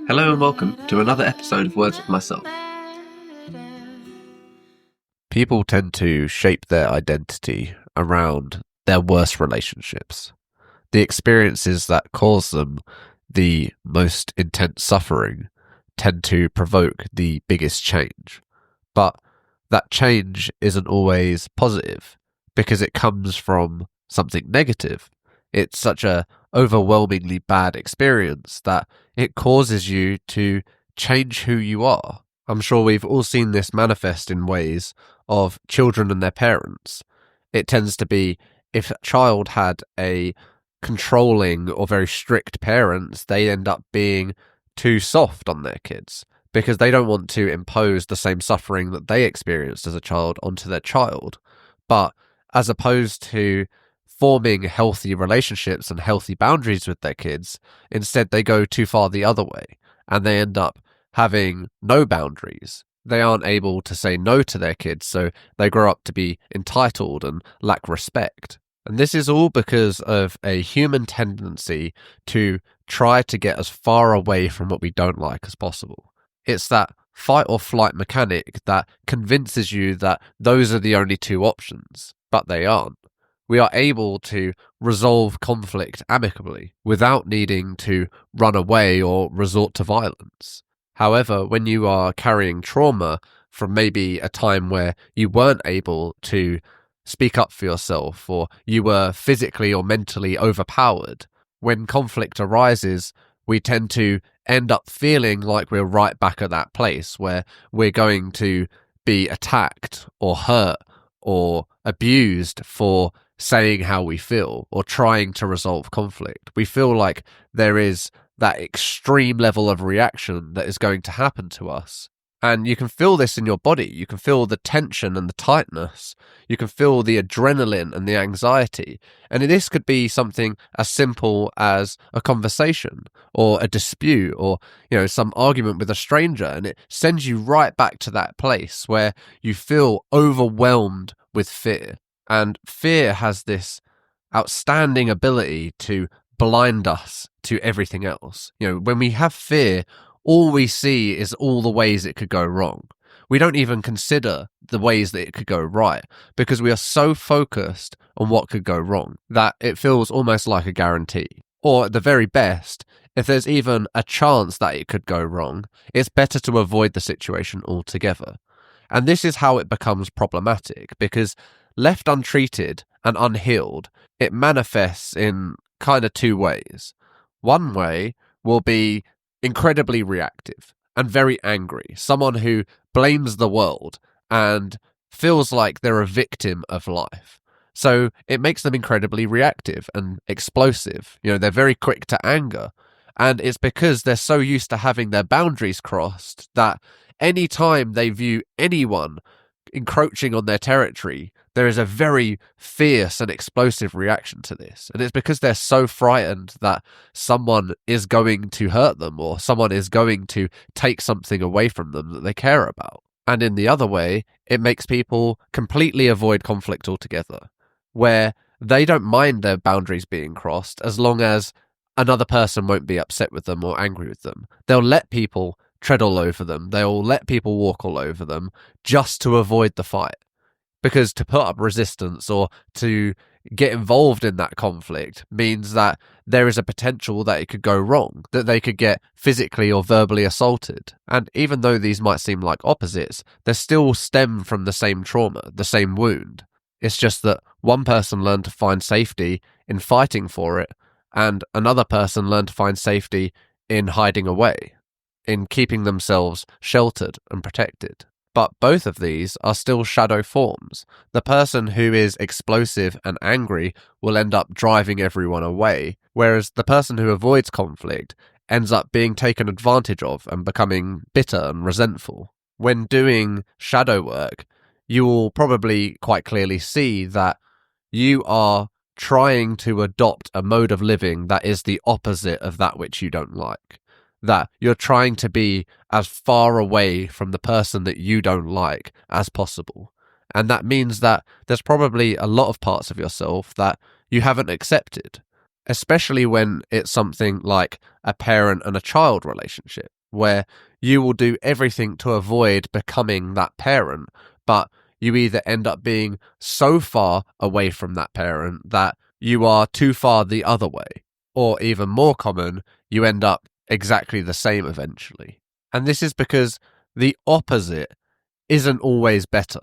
Hello and welcome to another episode of Words with Myself. People tend to shape their identity around their worst relationships, the experiences that cause them the most intense suffering tend to provoke the biggest change. But that change isn't always positive because it comes from something negative. It's such a overwhelmingly bad experience that it causes you to change who you are. I'm sure we've all seen this manifest in ways of children and their parents. It tends to be if a child had a controlling or very strict parents, they end up being too soft on their kids because they don't want to impose the same suffering that they experienced as a child onto their child. But as opposed to forming healthy relationships and healthy boundaries with their kids, instead they go too far the other way and they end up having no boundaries. They aren't able to say no to their kids, so they grow up to be entitled and lack respect. And this is all because of a human tendency to try to get as far away from what we don't like as possible. It's that fight or flight mechanic that convinces you that those are the only two options, but they aren't. We are able to resolve conflict amicably without needing to run away or resort to violence. However, when you are carrying trauma from maybe a time where you weren't able to speak up for yourself or you were physically or mentally overpowered, when conflict arises, we tend to end up feeling like we're right back at that place where we're going to be attacked or hurt or abused for saying how we feel or trying to resolve conflict. We feel like there is that extreme level of reaction that is going to happen to us. And you can feel this in your body. You can feel the tension and the tightness. You can feel the adrenaline and the anxiety. And this could be something as simple as a conversation or a dispute or, some argument with a stranger. And it sends you right back to that place where you feel overwhelmed with fear. And fear has this outstanding ability to blind us to everything else. When we have fear, all we see is all the ways it could go wrong. We don't even consider the ways that it could go right because we are so focused on what could go wrong that it feels almost like a guarantee. Or at the very best, if there's even a chance that it could go wrong, it's better to avoid the situation altogether. And this is how it becomes problematic because left untreated and unhealed, it manifests in kind of two ways. One way will be incredibly reactive and very angry, someone who blames the world and feels like they're a victim of life. So it makes them incredibly reactive and explosive. They're very quick to anger. And it's because they're so used to having their boundaries crossed that any time they view anyone encroaching on their territory, there is a very fierce and explosive reaction to this. And it's because they're so frightened that someone is going to hurt them or someone is going to take something away from them that they care about. And in the other way, it makes people completely avoid conflict altogether, where they don't mind their boundaries being crossed as long as another person won't be upset with them or angry with them. They'll let people tread all over them. They'll let people walk all over them just to avoid the fight. Because to put up resistance or to get involved in that conflict means that there is a potential that it could go wrong, that they could get physically or verbally assaulted. And even though these might seem like opposites, they still stem from the same trauma, the same wound. It's just that one person learned to find safety in fighting for it, and another person learned to find safety in hiding away, in keeping themselves sheltered and protected. But both of these are still shadow forms. The person who is explosive and angry will end up driving everyone away, whereas the person who avoids conflict ends up being taken advantage of and becoming bitter and resentful. When doing shadow work, you will probably quite clearly see that you are trying to adopt a mode of living that is the opposite of that which you don't like. That you're trying to be as far away from the person that you don't like as possible. And that means that there's probably a lot of parts of yourself that you haven't accepted, especially when it's something like a parent and a child relationship. where you will do everything to avoid becoming that parent, but you either end up being so far away from that parent that you are too far the other way, or even more common, you end up exactly the same eventually. And this is because the opposite isn't always better.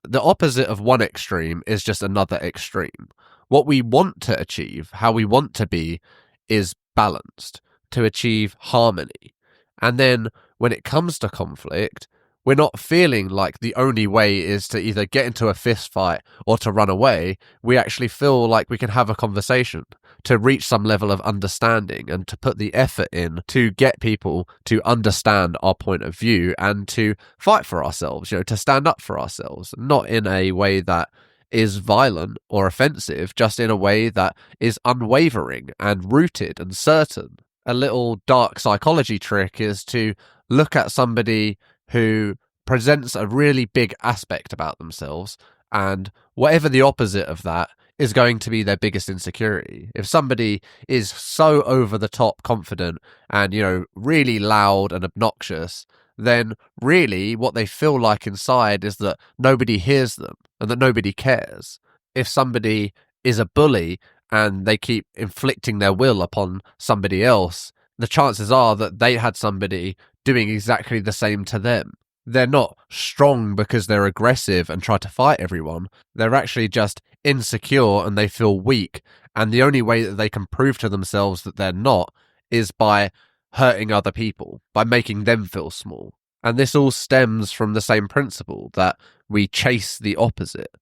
The opposite of one extreme is just another extreme. What we want to achieve, how we want to be, is balanced, to achieve harmony. And then when it comes to conflict, we're not feeling like the only way is to either get into a fist fight or to run away. We actually feel like we can have a conversation to reach some level of understanding and to put the effort in to get people to understand our point of view and to fight for ourselves, to stand up for ourselves, not in a way that is violent or offensive, just in a way that is unwavering and rooted and certain. A little dark psychology trick is to look at somebody who presents a really big aspect about themselves, and whatever the opposite of that is going to be their biggest insecurity. If somebody is so over the top confident and, really loud and obnoxious, then really what they feel like inside is that nobody hears them and that nobody cares. If somebody is a bully and they keep inflicting their will upon somebody else, the chances are that they had somebody doing exactly the same to them. They're not strong because they're aggressive and try to fight everyone. They're actually just insecure and they feel weak. And the only way that they can prove to themselves that they're not is by hurting other people, by making them feel small. And this all stems from the same principle that we chase the opposite,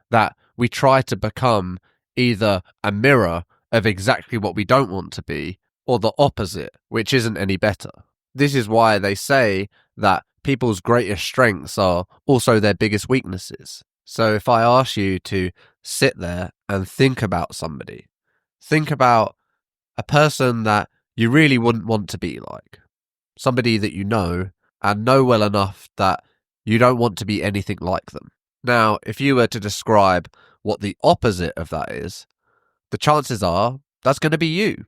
that we try to become either a mirror of exactly what we don't want to be or the opposite, which isn't any better. This is why they say that people's greatest strengths are also their biggest weaknesses. So if I ask you to sit there and think about somebody, think about a person that you really wouldn't want to be like, somebody that you know and know well enough that you don't want to be anything like them. Now, if you were to describe what the opposite of that is, the chances are that's going to be you.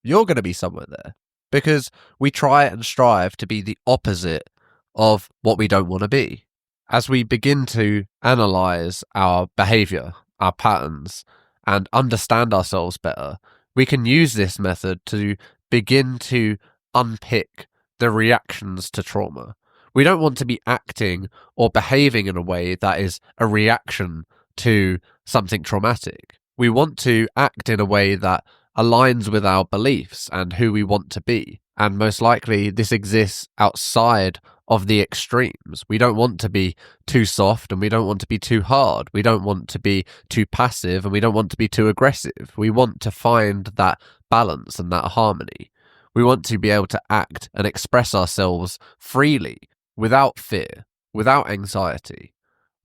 You're going to be somewhere there, because we try and strive to be the opposite of what we don't want to be. As we begin to analyze our behavior, our patterns, and understand ourselves better, we can use this method to begin to unpick the reactions to trauma. We don't want to be acting or behaving in a way that is a reaction to something traumatic. We want to act in a way that aligns with our beliefs and who we want to be. And most likely this exists outside of the extremes. We don't want to be too soft and we don't want to be too hard. We don't want to be too passive and we don't want to be too aggressive. We want to find that balance and that harmony. We want to be able to act and express ourselves freely, without fear, without anxiety.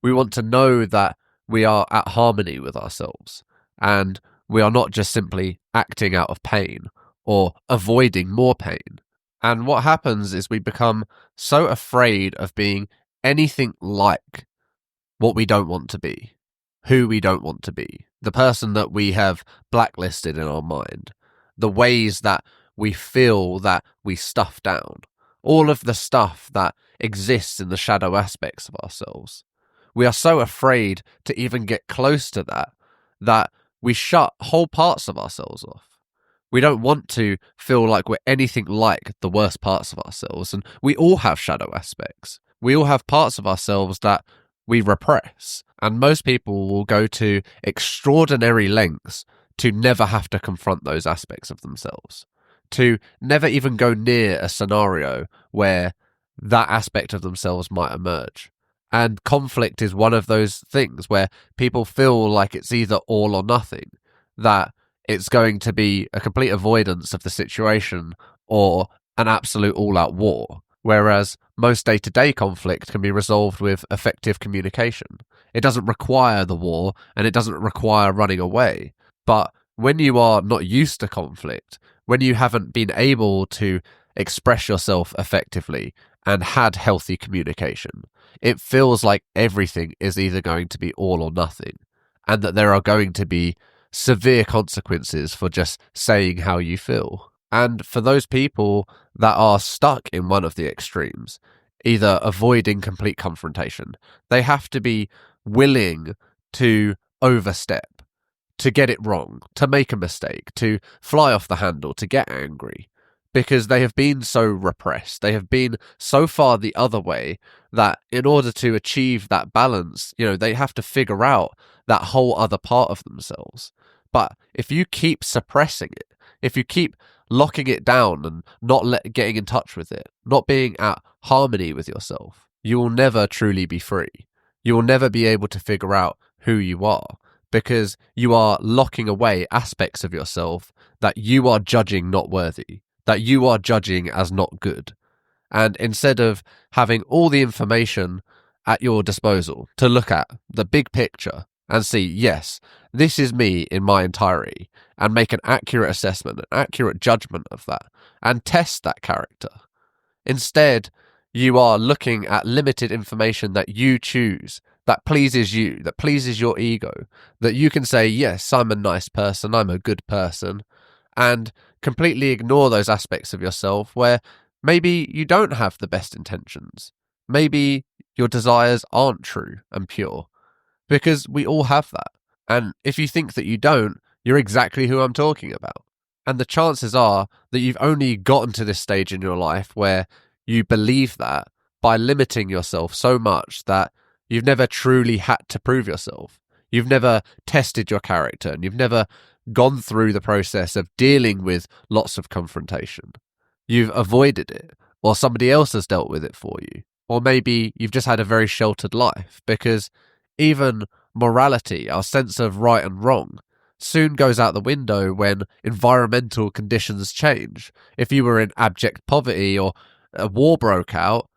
We want to know that we are at harmony with ourselves and we are not just simply acting out of pain or avoiding more pain. And what happens is we become so afraid of being anything like what we don't want to be, who we don't want to be, the person that we have blacklisted in our mind, the ways that we feel that we stuff down, all of the stuff that exists in the shadow aspects of ourselves. We are so afraid to even get close to that we shut whole parts of ourselves off. We don't want to feel like we're anything like the worst parts of ourselves, and we all have shadow aspects. We all have parts of ourselves that we repress, and most people will go to extraordinary lengths to never have to confront those aspects of themselves, to never even go near a scenario where that aspect of themselves might emerge. And conflict is one of those things where people feel like it's either all or nothing, that it's going to be a complete avoidance of the situation or an absolute all-out war, whereas most day-to-day conflict can be resolved with effective communication. It doesn't require the war and it doesn't require running away. But when you are not used to conflict, when you haven't been able to express yourself effectively and had healthy communication, it feels like everything is either going to be all or nothing, and that there are going to be severe consequences for just saying how you feel. And for those people that are stuck in one of the extremes, either avoiding complete confrontation, they have to be willing to overstep, to get it wrong, to make a mistake, to fly off the handle, to get angry, because they have been so repressed. They have been so far the other way that in order to achieve that balance, they have to figure out that whole other part of themselves. But if you keep suppressing it, if you keep locking it down and not getting in touch with it, not being at harmony with yourself, you will never truly be free. You will never be able to figure out who you are, because you are locking away aspects of yourself that you are judging not worthy, that you are judging as not good. And instead of having all the information at your disposal to look at the big picture and see, yes, this is me in my entirety, and make an accurate assessment, an accurate judgment of that, and test that character. Instead, you are looking at limited information that you choose, that pleases you, that pleases your ego, that you can say, yes, I'm a nice person, I'm a good person, and completely ignore those aspects of yourself where maybe you don't have the best intentions. Maybe your desires aren't true and pure, because we all have that. And if you think that you don't, you're exactly who I'm talking about. And the chances are that you've only gotten to this stage in your life where you believe that by limiting yourself so much that you've never truly had to prove yourself. You've never tested your character, and you've never gone through the process of dealing with lots of confrontation. You've avoided it, or somebody else has dealt with it for you. Or maybe you've just had a very sheltered life, because even morality, our sense of right and wrong, soon goes out the window when environmental conditions change. If you were in abject poverty or a war broke out,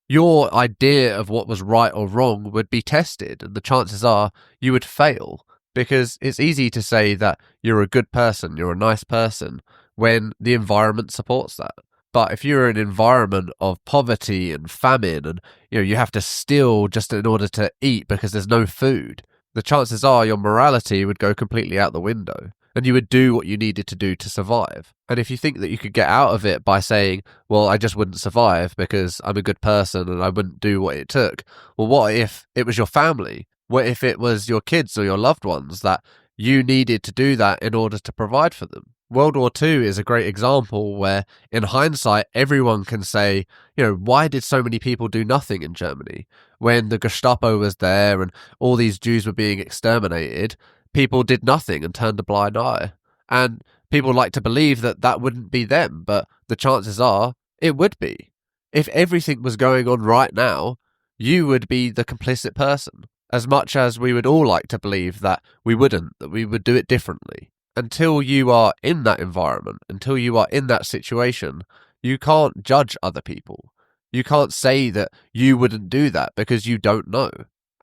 your idea of what was right or wrong would be tested, and the chances are you would fail, because it's easy to say that you're a good person, you're a nice person, when the environment supports that. But if you're in an environment of poverty and famine, and you have to steal just in order to eat because there's no food, the chances are your morality would go completely out the window, and you would do what you needed to do to survive. And if you think that you could get out of it by saying, well, I just wouldn't survive because I'm a good person and I wouldn't do what it took, well, what if it was your family? What if it was your kids or your loved ones that you needed to do that in order to provide for them? World War II is a great example where, in hindsight, everyone can say, why did so many people do nothing in Germany? When the Gestapo was there and all these Jews were being exterminated, people did nothing and turned a blind eye. And people like to believe that that wouldn't be them, but the chances are it would be. If everything was going on right now, you would be the complicit person, as much as we would all like to believe that we wouldn't, that we would do it differently. Until you are in that environment, until you are in that situation, you can't judge other people. You can't say that you wouldn't do that because you don't know.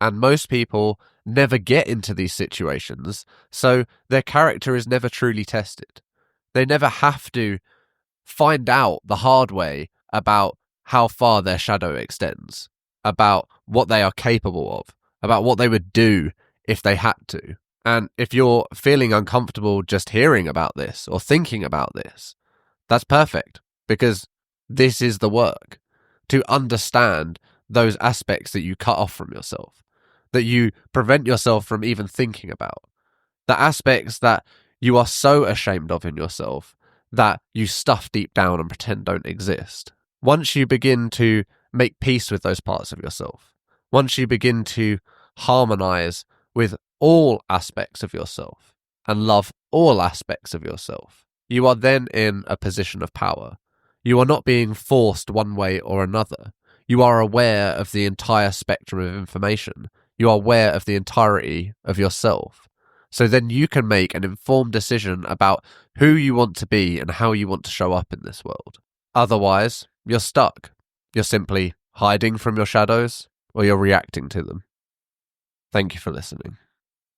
And most people never get into these situations, so their character is never truly tested. They never have to find out the hard way about how far their shadow extends, about what they are capable of, about what they would do if they had to. And if you're feeling uncomfortable just hearing about this or thinking about this, that's perfect, because this is the work, to understand those aspects that you cut off from yourself, that you prevent yourself from even thinking about, the aspects that you are so ashamed of in yourself that you stuff deep down and pretend don't exist. Once you begin to make peace with those parts of yourself, once you begin to harmonize with all aspects of yourself and love all aspects of yourself, you are then in a position of power. You are not being forced one way or another. You are aware of the entire spectrum of information. You are aware of the entirety of yourself. So then you can make an informed decision about who you want to be and how you want to show up in this world. Otherwise, you're stuck. You're simply hiding from your shadows, or you're reacting to them. Thank you for listening.